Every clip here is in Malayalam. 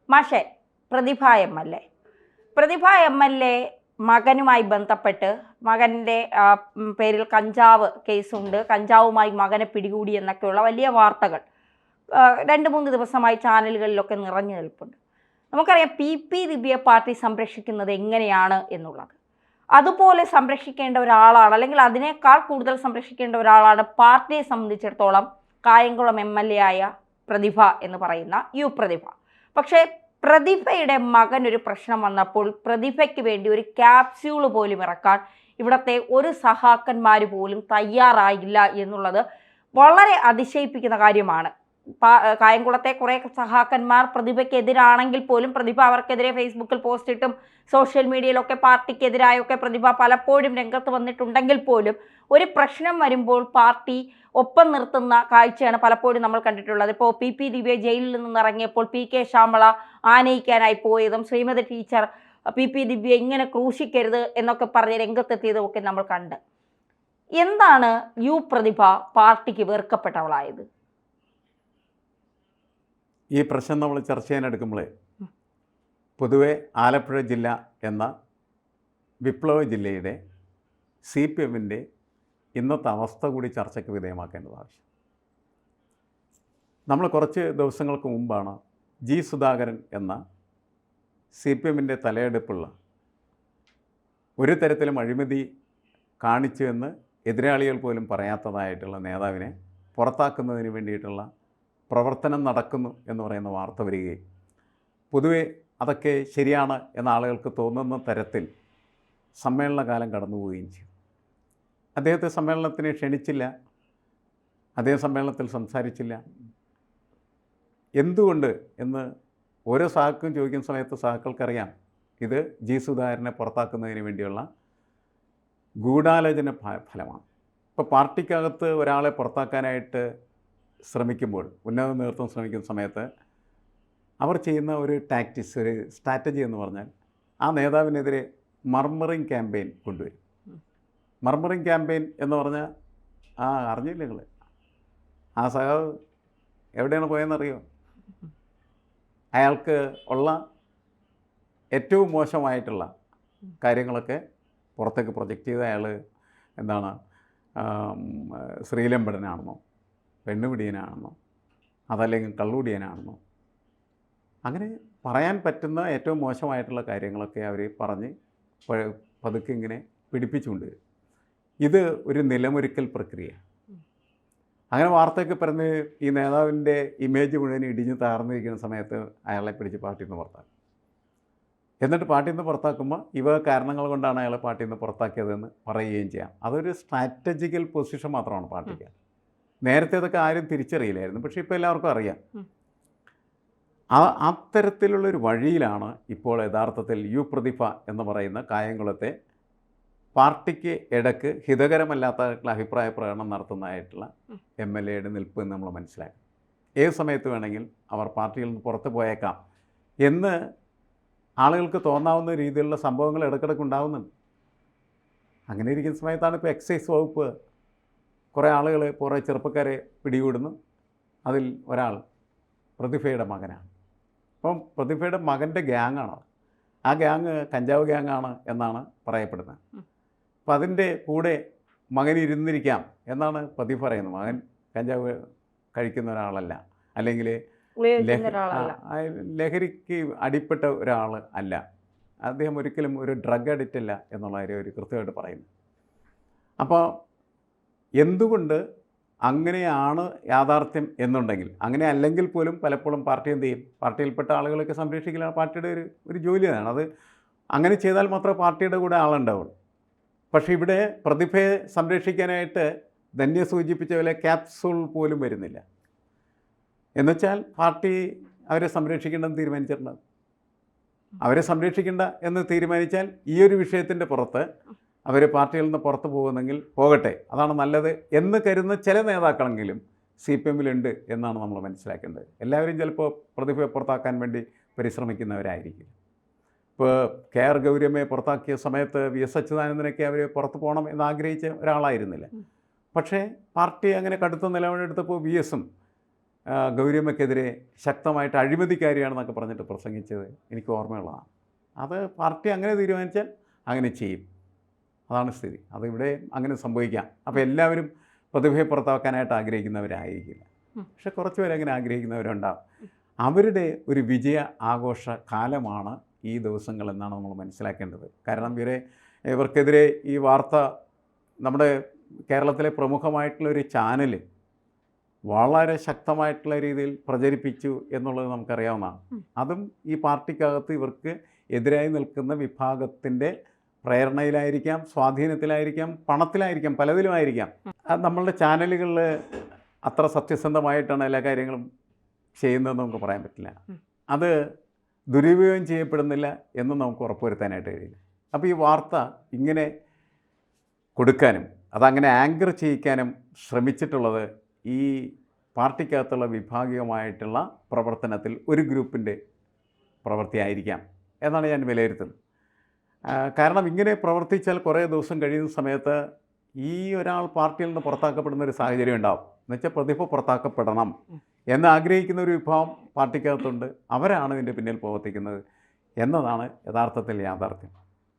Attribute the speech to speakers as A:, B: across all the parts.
A: മാഷെ, പ്രതിഭ എം എൽ എ മകനുമായി ബന്ധപ്പെട്ട് മകൻ്റെ പേരിൽ കഞ്ചാവ് കേസുണ്ട്, കഞ്ചാവുമായി മകനെ പിടികൂടി എന്നൊക്കെയുള്ള വലിയ വാർത്തകൾ 2-3 ദിവസമായി ചാനലുകളിലൊക്കെ നിറഞ്ഞു നിൽപ്പുണ്ട്. നമുക്കറിയാം പി ദിവ്യയെ പാർട്ടി സംരക്ഷിക്കുന്നത് എങ്ങനെയാണ് എന്നുള്ളത്. അതുപോലെ സംരക്ഷിക്കേണ്ട ഒരാളാണ്, അല്ലെങ്കിൽ അതിനേക്കാൾ കൂടുതൽ സംരക്ഷിക്കേണ്ട ഒരാളാണ് പാർട്ടിയെ സംബന്ധിച്ചിടത്തോളം കായംകുളം MLA ആയ പ്രതിഭ എന്ന് പറയുന്ന പ്രതിഭ. പക്ഷേ പ്രതിഭയുടെ മകൻ ഒരു പ്രശ്നം വന്നപ്പോൾ പ്രതിഭയ്ക്ക് വേണ്ടി ഒരു ക്യാപ്സ്യൂള് പോലും ഇറക്കാൻ ഇവിടുത്തെ ഒരു സഹാക്കന്മാർ പോലും തയ്യാറായില്ല എന്നുള്ളത് വളരെ അതിശയിപ്പിക്കുന്ന കാര്യമാണ്. കായംകുളത്തെ കുറേ സഹാക്കന്മാർ പ്രതിഭയ്ക്കെതിരാണെങ്കിൽ പോലും പ്രതിഭ അവർക്കെതിരെ ഫേസ്ബുക്കിൽ പോസ്റ്റ് ഇട്ടും സോഷ്യൽ മീഡിയയിലൊക്കെ പാർട്ടിക്കെതിരായൊക്കെ പ്രതിഭ പലപ്പോഴും രംഗത്ത് വന്നിട്ടുണ്ടെങ്കിൽ പോലും ഒരു പ്രശ്നം വരുമ്പോൾ പാർട്ടി ഒപ്പം നിർത്തുന്ന കാഴ്ചയാണ് പലപ്പോഴും നമ്മൾ കണ്ടിട്ടുള്ളത്. ഇപ്പോൾ പി ദിവ്യ ജയിലിൽ നിന്നിറങ്ങിയപ്പോൾ PK ശ്യാമള ആനയിക്കാനായി പോയതും ശ്രീമതി ടീച്ചർ പി ദിവ്യ ഇങ്ങനെ ക്രൂശിക്കരുത് എന്നൊക്കെ പറഞ്ഞ് രംഗത്തെത്തിയതും ഒക്കെ നമ്മൾ കണ്ട്. എന്താണ് പ്രതിഭ പാർട്ടിക്ക് വെറുക്കപ്പെട്ടവളായത്?
B: ഈ പ്രശ്നം നമ്മൾ ചർച്ച ചെയ്യാനെടുക്കുമ്പോഴേ പൊതുവെ ആലപ്പുഴ ജില്ല എന്ന വിപ്ലവ ജില്ലയുടെ CPMൻ്റെ ഇന്നത്തെ അവസ്ഥ കൂടി ചർച്ചയ്ക്ക് വിധേയമാക്കേണ്ടത് ആവശ്യം. നമ്മൾ കുറച്ച് ദിവസങ്ങൾക്ക് മുമ്പാണ് G. സുധാകരൻ എന്ന CPMൻ്റെ തലയെടുപ്പുള്ള ഒരു തരത്തിലും അഴിമതി കാണിച്ചു എന്ന് എതിരാളികൾ പോലും പറയാത്തതായിട്ടുള്ള നേതാവിനെ പുറത്താക്കുന്നതിന് വേണ്ടിയിട്ടുള്ള പ്രവർത്തനം നടക്കുന്നു എന്ന് പറയുന്ന വാർത്ത വരികയും പൊതുവെ അതൊക്കെ ശരിയാണ് എന്ന ആളുകൾക്ക് തോന്നുന്ന തരത്തിൽ സമ്മേളനകാലം കടന്നുപോവുകയും ചെയ്തു. അദ്ദേഹത്തെ സമ്മേളനത്തിന് ക്ഷണിച്ചില്ല, അദ്ദേഹം സമ്മേളനത്തിൽ സംസാരിച്ചില്ല. എന്തുകൊണ്ട് എന്ന് ഓരോ സഹാക്കും ചോദിക്കുന്ന സമയത്ത് സഹാക്കൾക്കറിയാം ഇത് G. സുധാകരനെ പുറത്താക്കുന്നതിന് വേണ്ടിയുള്ള ഗൂഢാലോചന ഫലമാണ്. ഇപ്പോൾ പാർട്ടിക്കകത്ത് ഒരാളെ പുറത്താക്കാനായിട്ട് ശ്രമിക്കുമ്പോൾ, ഉന്നത നേതൃത്വം ശ്രമിക്കുന്ന സമയത്ത് അവർ ചെയ്യുന്ന ഒരു ടാക്ടിക്സ്, ഒരു സ്ട്രാറ്റജി എന്ന് പറഞ്ഞാൽ ആ നേതാവിനെതിരെ മർമറിങ് ക്യാമ്പയിൻ കൊണ്ടുവരും. മർമറിങ് ക്യാമ്പയിൻ എന്ന് പറഞ്ഞാൽ അറിഞ്ഞില്ല നിങ്ങൾ ആ സഹാവ് എവിടെയാണ് പോയെന്നറിയോ? അയാൾക്ക് ഉള്ള ഏറ്റവും മോശമായിട്ടുള്ള കാര്യങ്ങളൊക്കെ പുറത്തേക്ക് പ്രൊജക്റ്റ് ചെയ്ത് അയാൾ എന്താണ് ശ്രീലംബടനാണെന്നോ പെണ്ണുപിടിയനാണെന്നോ അതല്ലെങ്കിൽ കള്ളുപിടിയനാണെന്നോ അങ്ങനെ പറയാൻ പറ്റുന്ന ഏറ്റവും മോശമായിട്ടുള്ള കാര്യങ്ങളൊക്കെ അവർ പറഞ്ഞ് പതുക്കെ ഇങ്ങനെ പിടിപ്പിച്ചുകൊണ്ടുവരും. ഇത് ഒരു നിലമൊരുക്കൽ പ്രക്രിയ. അങ്ങനെ വാർത്തയൊക്കെ പറഞ്ഞ് ഈ നേതാവിൻ്റെ ഇമേജ് മുഴുവൻ ഇടിഞ്ഞ് താർന്നിരിക്കുന്ന സമയത്ത് അയാളെ പിടിച്ച് പാർട്ടിയിൽ നിന്ന് പുറത്താക്കും. എന്നിട്ട് പാർട്ടിയിൽ നിന്ന് പുറത്താക്കുമ്പോൾ ഇവ കാരണങ്ങൾ കൊണ്ടാണ് അയാളെ പാർട്ടിയിൽ നിന്ന് പുറത്താക്കിയതെന്ന് പറയുകയും ചെയ്യാം. അതൊരു സ്ട്രാറ്റജിക്കൽ പൊസിഷൻ മാത്രമാണ് പാർട്ടിക്ക്. നേരത്തെ അതൊക്കെ ആരും തിരിച്ചറിയില്ലായിരുന്നു, പക്ഷേ ഇപ്പോൾ എല്ലാവർക്കും അറിയാം. അത്തരത്തിലുള്ളൊരു വഴിയിലാണ് ഇപ്പോൾ യഥാർത്ഥത്തിൽ പ്രതിഭ എന്ന് പറയുന്ന കായംകുളത്തെ പാർട്ടിക്ക് ഇടയ്ക്ക് ഹിതകരമല്ലാത്ത അഭിപ്രായ പ്രകടനം നടത്തുന്നതായിട്ടുള്ള MLAയുടെ നിൽപ്പ് എന്ന് നമ്മൾ മനസ്സിലാക്കും. ഏത് സമയത്ത് വേണമെങ്കിൽ അവർ പാർട്ടിയിൽ നിന്ന് പുറത്ത് പോയേക്കാം എന്ന് ആളുകൾക്ക് തോന്നാവുന്ന രീതിയിലുള്ള സംഭവങ്ങൾ ഇടയ്ക്കിടയ്ക്ക് ഉണ്ടാകുന്നുണ്ട്. അങ്ങനെ ഇരിക്കുന്ന സമയത്താണ് ഇപ്പോൾ എക്സൈസ് വകുപ്പ് കുറേ ആളുകൾ, കുറേ ചെറുപ്പക്കാരെ പിടികൂടുന്നു. അതിൽ ഒരാൾ പ്രതിഭയുടെ മകനാണ്. അപ്പം പ്രതിഭയുടെ മകൻ്റെ ഗ്യാങ്ങാണ്. ആ ഗ്യാങ് കഞ്ചാവ് ഗ്യാങ്ങാണ് എന്നാണ് പറയപ്പെടുന്നത്. അപ്പം അതിൻ്റെ കൂടെ മകൻ ഇരുന്നിരിക്കാം എന്നാണ് പ്രതിഭ പറയുന്നത്. മകൻ കഞ്ചാവ് കഴിക്കുന്ന ഒരാളല്ല, അല്ലെങ്കിൽ ലഹരിക്ക് അടിപ്പെട്ട ഒരാൾ അല്ല, അദ്ദേഹം ഒരിക്കലും ഒരു ഡ്രഗ് അഡിക്റ്റ് അല്ല എന്നുള്ള കാര്യം അവർ കൃത്യമായിട്ട് പറയുന്നു. അപ്പോൾ എന്തുകൊണ്ട് അങ്ങനെയാണ് യാഥാർത്ഥ്യം എന്നുണ്ടെങ്കിൽ, അങ്ങനെ അല്ലെങ്കിൽ പോലും പലപ്പോഴും പാർട്ടി എന്ത് ചെയ്യും, പാർട്ടിയിൽപ്പെട്ട ആളുകളൊക്കെ സംരക്ഷിക്കലാണ് പാർട്ടിയുടെ ഒരു ജോലിയാണ്. അത് അങ്ങനെ ചെയ്താൽ മാത്രമേ പാർട്ടിയുടെ കൂടെ ആളുണ്ടാവുള്ളൂ. പക്ഷേ ഇവിടെ പ്രതിഭയെ സംരക്ഷിക്കാനായിട്ട് ധന്യ സൂചിപ്പിച്ച പോലെ ക്യാപ്സൂൾ പോലും വരുന്നില്ല. എന്നുവെച്ചാൽ പാർട്ടി അവരെ സംരക്ഷിക്കേണ്ടെന്ന് തീരുമാനിച്ചിട്ടുണ്ടാകും. അവരെ സംരക്ഷിക്കേണ്ട എന്ന് തീരുമാനിച്ചാൽ ഈ ഒരു വിഷയത്തിൻ്റെ പുറത്ത് അവർ പാർട്ടിയിൽ നിന്ന് പുറത്ത് പോകുന്നെങ്കിൽ പോകട്ടെ, അതാണ് നല്ലത് എന്ന് കരുതുന്ന ചില നേതാക്കളെങ്കിലും CPMലുണ്ട് എന്നാണ് നമ്മൾ മനസ്സിലാക്കേണ്ടത്. എല്ലാവരും ചിലപ്പോൾ പ്രതിഭയെ പുറത്താക്കാൻ വേണ്ടി പരിശ്രമിക്കുന്നവരായിരിക്കും. ഇപ്പോൾ KR ഗൗരിയമ്മയെ പുറത്താക്കിയ സമയത്ത് VS അച്യുതാനന്ദനൊക്കെ അവർ പുറത്ത് പോകണം എന്നാഗ്രഹിച്ച ഒരാളായിരുന്നില്ല. പക്ഷേ പാർട്ടി അങ്ങനെ കടുത്ത നിലപാടെടുത്തപ്പോൾ VSഉം ഗൗരിയമ്മയ്ക്കെതിരെ ശക്തമായിട്ട് അഴിമതിക്കാരിയാണെന്നൊക്കെ പറഞ്ഞിട്ട് പ്രസംഗിച്ചത് എനിക്ക് ഓർമ്മയുള്ളതാണ്. അത് പാർട്ടി അങ്ങനെ തീരുമാനിച്ചാൽ അങ്ങനെ ചെയ്യും. അതാണ് സ്ഥിതി. അതിവിടെ അങ്ങനെ സംഭവിക്കാം. അപ്പോൾ എല്ലാവരും പ്രതിഭയെ പുറത്താക്കാനായിട്ട് ആഗ്രഹിക്കുന്നവരായിരിക്കില്ല. പക്ഷെ കുറച്ച് പേര് അങ്ങനെ ആഗ്രഹിക്കുന്നവരുണ്ടാവും. അവരുടെ ഒരു വിജയ ആഘോഷ കാലമാണ് ഈ ദിവസങ്ങളെന്നാണ് നമ്മൾ മനസ്സിലാക്കേണ്ടത്. കാരണം ഇവർക്കെതിരെ ഈ വാർത്ത നമ്മുടെ കേരളത്തിലെ പ്രമുഖമായിട്ടുള്ളൊരു ചാനൽ വളരെ ശക്തമായിട്ടുള്ള രീതിയിൽ പ്രചരിപ്പിച്ചു എന്നുള്ളത് നമുക്കറിയാവുന്നതാണ്. അതും ഈ പാർട്ടിക്കകത്ത് ഇവർക്ക് എതിരായി നിൽക്കുന്ന വിഭാഗത്തിൻ്റെ പ്രേരണയിലായിരിക്കാം, സ്വാധീനത്തിലായിരിക്കാം, പണത്തിലായിരിക്കാം, പലതിലുമായിരിക്കാം. അത് നമ്മളുടെ ചാനലുകളിൽ അത്ര സത്യസന്ധമായിട്ടാണ് എല്ലാ കാര്യങ്ങളും ചെയ്യുന്നതെന്ന് നമുക്ക് പറയാൻ പറ്റില്ല. അത് ദുരുപയോഗം ചെയ്യപ്പെടുന്നില്ല എന്ന് നമുക്ക് ഉറപ്പുവരുത്താനായിട്ട് കഴിയില്ല. അപ്പോൾ ഈ വാർത്ത ഇങ്ങനെ കൊടുക്കാനും അതങ്ങനെ ആങ്കർ ചെയ്യിക്കാനും ശ്രമിച്ചിട്ടുള്ളത് ഈ പാർട്ടിക്കകത്തുള്ള വിഭാഗീയമായിട്ടുള്ള പ്രവർത്തനത്തിൽ ഒരു ഗ്രൂപ്പിൻ്റെ പ്രവൃത്തിയായിരിക്കാം എന്നാണ് ഞാൻ വിലയിരുത്തുന്നത്. കാരണം ഇങ്ങനെ പ്രവർത്തിച്ചാൽ കുറേ ദിവസം കഴിയുന്ന സമയത്ത് ഈ ഒരാൾ പാർട്ടിയിൽ നിന്ന് പുറത്താക്കപ്പെടുന്ന ഒരു സാഹചര്യം ഉണ്ടാവും. എന്നുവെച്ചാൽ പ്രതിഭ പുറത്താക്കപ്പെടണം എന്ന് ആഗ്രഹിക്കുന്ന ഒരു വിഭാഗം പാർട്ടിക്കകത്തുണ്ട്. അവരാണ് ഇതിൻ്റെ പിന്നിൽ പ്രവർത്തിക്കുന്നത് എന്നതാണ് യഥാർത്ഥത്തിൽ യാഥാർത്ഥ്യം.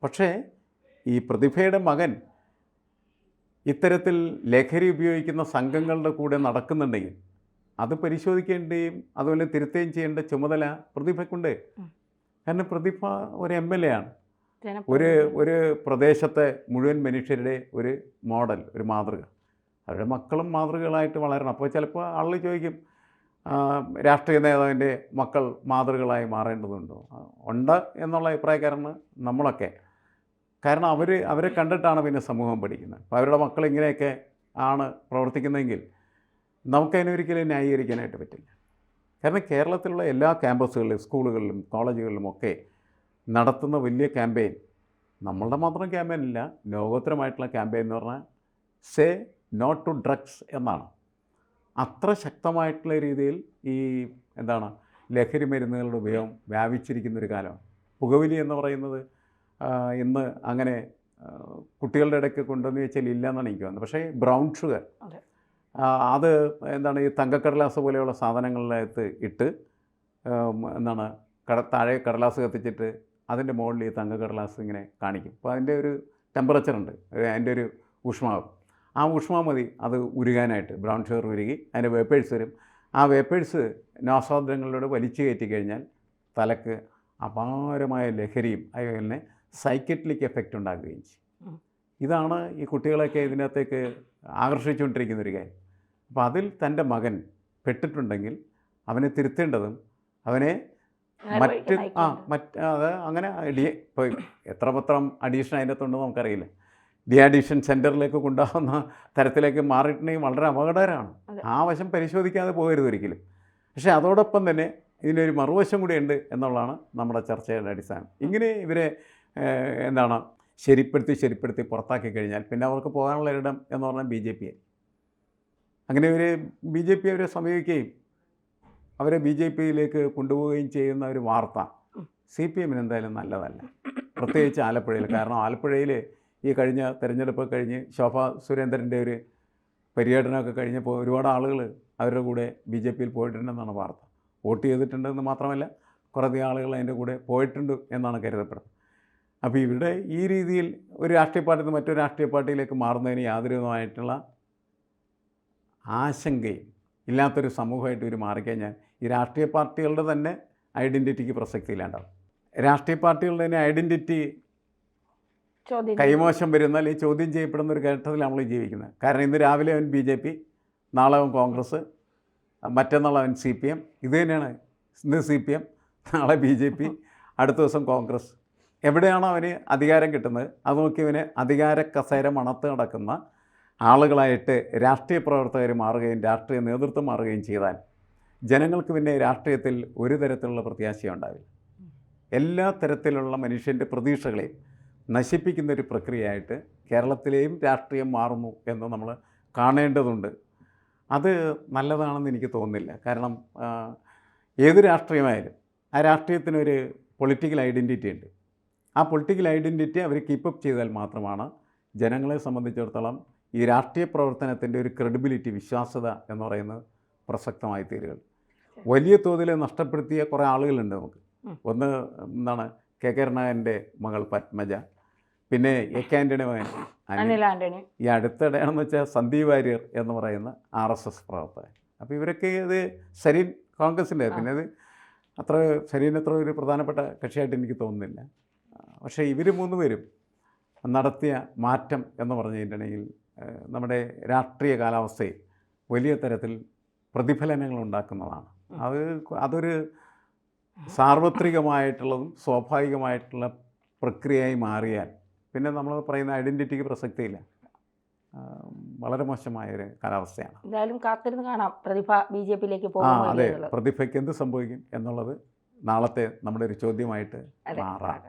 B: പക്ഷേ ഈ പ്രതിഭയുടെ മകൻ ഇത്തരത്തിൽ ലഹരി ഉപയോഗിക്കുന്ന സംഘങ്ങളുടെ കൂടെ നടക്കുന്നുണ്ടെങ്കിൽ അത് പരിശോധിക്കേണ്ടയും അതുപോലെ തിരുത്തുകയും ചെയ്യേണ്ട ചുമതല പ്രതിഭയ്ക്കുണ്ട്. കാരണം പ്രതിഭ ഒരു MLA ആണ്. ഒരു പ്രദേശത്തെ മുഴുവൻ മനുഷ്യരുടെ ഒരു മോഡൽ, ഒരു മാതൃക. അവരുടെ മക്കളും മാതൃകകളായിട്ട് വളരണം. അപ്പോൾ ചിലപ്പോൾ ആളുകൾ ചോദിക്കും, രാഷ്ട്രീയ നേതാവിൻ്റെ മക്കൾ മാതൃകകളായി മാറേണ്ടതുണ്ടോ? ഉണ്ട് എന്നുള്ള അഭിപ്രായക്കാരാണ് നമ്മളൊക്കെ. കാരണം അവരെ കണ്ടിട്ടാണ് പിന്നെ സമൂഹം പഠിക്കുന്നത്. അപ്പോൾ അവരുടെ മക്കൾ ഇങ്ങനെയൊക്കെ ആണ് പ്രവർത്തിക്കുന്നതെങ്കിൽ നമുക്കതിനൊരിക്കലും ന്യായീകരിക്കാനായിട്ട് പറ്റില്ല. കാരണം കേരളത്തിലുള്ള എല്ലാ ക്യാമ്പസുകളിലും സ്കൂളുകളിലും കോളേജുകളിലും ഒക്കെ നടത്തുന്ന വലിയ ക്യാമ്പയിൻ നമ്മളുടെ മാത്രം ക്യാമ്പയിൻ അല്ല, ലോകോത്തരമായിട്ടുള്ള ക്യാമ്പയിൻ എന്ന് പറഞ്ഞാൽ സേ നോ ടു ഡ്രഗ്സ് എന്നാണ്. അത്ര ശക്തമായിട്ടുള്ള രീതിയിൽ ഈ ലഹരി മരുന്നുകളുടെ ഉപയോഗം വ്യാപിച്ചിരിക്കുന്നൊരു കാലമാണ്. പുകവലി എന്ന് പറയുന്നത് ഇന്ന് അങ്ങനെ കുട്ടികളുടെ ഇടയ്ക്ക് കൊണ്ടുവന്ന് വെച്ചാൽ ഇല്ല എന്നാണ് എനിക്ക് തോന്നുന്നത്. പക്ഷേ ബ്രൗൺ ഷുഗർ അത് ഈ തങ്കക്കടലാസ് പോലെയുള്ള സാധനങ്ങളിനകത്ത് ഇട്ട് താഴെ കടലാസ് കത്തിച്ചിട്ട് അതിൻ്റെ മുകളിൽ ഈ തങ്കക്കടലാസ് ഇങ്ങനെ കാണിക്കും. അപ്പോൾ അതിൻ്റെ ഒരു ടെമ്പറേച്ചറുണ്ട്, അതിൻ്റെ ഒരു ഊഷ്മാവ്. ആ ഊഷ്മാവ് മതി അത് ഉരുകാനായിട്ട്. ബ്രൗൺ ഷുഗർ ഉരുകി അതിൻ്റെ വേപ്പേഴ്സ് വരും. ആ വേപ്പേഴ്സ് നാസാദ്രങ്ങളിലൂടെ വലിച്ചു കയറ്റി കഴിഞ്ഞാൽ തലക്ക് അപാരമായ ലഹരിയും അതുപോലെ തന്നെ സൈക്കട്രിക് എഫക്റ്റ് ഉണ്ടാക്കുകയും ചെയ്യും. ഇതാണ് ഈ കുട്ടികളെയൊക്കെ ഇതിനകത്തേക്ക് ആകർഷിച്ചുകൊണ്ടിരിക്കുന്നൊരു കാര്യം. അപ്പോൾ അതിൽ തൻ്റെ മകൻ പെട്ടിട്ടുണ്ടെങ്കിൽ അവനെ തിരുത്തേണ്ടതും അവനെ അങ്ങനെ ഇപ്പോൾ എത്രപത്രം അഡീഷൻ അതിനകത്തുണ്ടെന്ന് നമുക്കറിയില്ല. അഡിഷൻ സെൻറ്ററിലേക്ക് കൊണ്ടുപോകുന്ന തരത്തിലേക്ക് മാറിയിട്ടുണ്ടെങ്കിൽ വളരെ അപകടകരമാണ്. ആ വശം പരിശോധിക്കാതെ പോകരുത് ഒരിക്കലും. പക്ഷേ അതോടൊപ്പം തന്നെ ഇതിനൊരു മറുവശം കൂടിയുണ്ട് എന്നുള്ളതാണ് നമ്മുടെ ചർച്ചയുടെ അടിസ്ഥാനം. ഇങ്ങനെ ഇവരെ ശരിപ്പെടുത്തി പുറത്താക്കി കഴിഞ്ഞാൽ പിന്നെ അവർക്ക് പോകാനുള്ള ഇടം എന്ന് പറഞ്ഞാൽ BJP ആയി. അങ്ങനെ BJP അവരെ സമീപിക്കുകയും അവരെ BJPയിലേക്ക് കൊണ്ടുപോവുകയും ചെയ്യുന്ന ഒരു വാർത്ത CPMന് എന്തായാലും നല്ലതല്ല, പ്രത്യേകിച്ച് ആലപ്പുഴയിൽ. കാരണം ആലപ്പുഴയിൽ ഈ കഴിഞ്ഞ തെരഞ്ഞെടുപ്പ് കഴിഞ്ഞ് ശോഭാ സുരേന്ദ്രൻ്റെ ഒരു പര്യടനമൊക്കെ കഴിഞ്ഞപ്പോൾ ഒരുപാട് ആളുകൾ അവരുടെ കൂടെ BJPയിൽ പോയിട്ടുണ്ടെന്നാണ് വാർത്ത. വോട്ട് ചെയ്തിട്ടുണ്ടെന്ന് മാത്രമല്ല കുറേ ആളുകൾ അതിൻ്റെ കൂടെ പോയിട്ടുണ്ട് എന്നാണ് കരുതപ്പെടുന്നത്. അപ്പോൾ ഇവിടെ ഈ രീതിയിൽ ഒരു രാഷ്ട്രീയ പാർട്ടിയിൽ നിന്ന് മറ്റൊരു രാഷ്ട്രീയ പാർട്ടിയിലേക്ക് മാറുന്നതിന് യാതൊരുവിധമായിട്ടുള്ള ആശങ്കയും ഇല്ലാത്തൊരു സമൂഹമായിട്ട് ഇവർ മാറിക്കഴിഞ്ഞാൽ ഈ രാഷ്ട്രീയ പാർട്ടികളുടെ തന്നെ ഐഡൻറ്റിറ്റിക്ക് പ്രസക്തി ഇല്ലാണ്ടാവും. രാഷ്ട്രീയ പാർട്ടികളുടെ തന്നെ ഐഡൻറ്റിറ്റി കൈമോശം വരുന്ന അല്ലെങ്കിൽ ചോദ്യം ചെയ്യപ്പെടുന്ന ഒരു ഘട്ടത്തിൽ നമ്മൾ ജീവിക്കുന്നത്. കാരണം ഇന്ന് രാവിലെ അവൻ BJP, നാളെ അവൻ കോൺഗ്രസ്, മറ്റന്നാൾ അവൻ CPM. ഇത് തന്നെയാണ്. ഇന്ന് CPM, നാളെ BJP, അടുത്ത ദിവസം കോൺഗ്രസ്. എവിടെയാണോ അവന് അധികാരം കിട്ടുന്നത് അത് നോക്കി ഇവന് അധികാര കസേര മണത്ത് നടക്കുന്ന ആളുകളായിട്ട് രാഷ്ട്രീയ പ്രവർത്തകർ മാറുകയും രാഷ്ട്രീയ നേതൃത്വം മാറുകയും ചെയ്താൽ ജനങ്ങൾക്ക് പിന്നെ രാഷ്ട്രീയത്തിൽ ഒരു തരത്തിലുള്ള പ്രത്യാശയും ഉണ്ടാവില്ല. എല്ലാ തരത്തിലുള്ള മനുഷ്യൻ്റെ പ്രതീക്ഷകളെയും നശിപ്പിക്കുന്നൊരു പ്രക്രിയയായിട്ട് കേരളത്തിലെയും രാഷ്ട്രീയം മാറുന്നു എന്ന് നമ്മൾ കാണേണ്ടതുണ്ട്. അത് നല്ലതാണെന്ന് എനിക്ക് തോന്നുന്നില്ല. കാരണം ഏത് രാഷ്ട്രീയമായാലും ആ രാഷ്ട്രീയത്തിനൊരു പൊളിറ്റിക്കൽ ഐഡൻറ്റിറ്റി ഉണ്ട്. ആ പൊളിറ്റിക്കൽ ഐഡൻറ്റിറ്റി അവർ കീപ്പപ്പ് ചെയ്താൽ മാത്രമാണ് ജനങ്ങളെ സംബന്ധിച്ചിടത്തോളം ഈ രാഷ്ട്രീയ പ്രവർത്തനത്തിൻ്റെ ഒരു ക്രെഡിബിലിറ്റി, വിശ്വാസ്യത എന്ന് പറയുന്നത് പ്രസക്തമായി തീരുകയുള്ളൂ. വലിയ തോതിൽ നഷ്ടപ്പെടുത്തിയ കുറേ ആളുകളുണ്ട് നമുക്ക്. ഒന്ന് എന്താണ് കെ കരുണാകരൻ്റെ മകൾ പത്മജ, പിന്നെ എ കെ ആൻ്റണി മകൻ
A: അനിൽ ആൻ്റണി,
B: ഈ അടുത്തിടെയാണെന്ന് വെച്ചാൽ സന്ദീപ് വാര്യർ എന്ന് പറയുന്ന RSS പ്രവർത്തകൻ. അപ്പോൾ ഇവരൊക്കെ ഇത് സരീൻ കോൺഗ്രസിൻ്റെ, പിന്നെ ഇത് സരീൻ അത്ര ഒരു പ്രധാനപ്പെട്ട കക്ഷിയായിട്ട് എനിക്ക് തോന്നുന്നില്ല. പക്ഷേ ഇവർ 3 പേരും നടത്തിയ മാറ്റം എന്ന് പറഞ്ഞു കഴിഞ്ഞിട്ടുണ്ടെങ്കിൽ നമ്മുടെ രാഷ്ട്രീയ കാലാവസ്ഥയിൽ വലിയ തരത്തിൽ പ്രതിഫലനങ്ങൾ ഉണ്ടാക്കുന്നതാണ്. അതൊരു സാർവത്രികമായിട്ടുള്ളതും സ്വാഭാവികമായിട്ടുള്ള പ്രക്രിയയായി മാറിയാൽ പിന്നെ നമ്മൾ പറയുന്ന ഐഡൻറ്റിറ്റിക്ക് പ്രസക്തിയില്ല. വളരെ മോശമായൊരു കാലാവസ്ഥയാണ്.
A: എന്തായാലും കാത്തിരുന്ന് കാണാം പ്രതിഭ BJP-യിലേക്ക്
B: അതെ,
A: പോകും.
B: പ്രതിഭയ്ക്ക് എന്ത് സംഭവിക്കും എന്നുള്ളത് നാളത്തെ നമ്മുടെ ഒരു ചോദ്യമായിട്ട് മാറാം.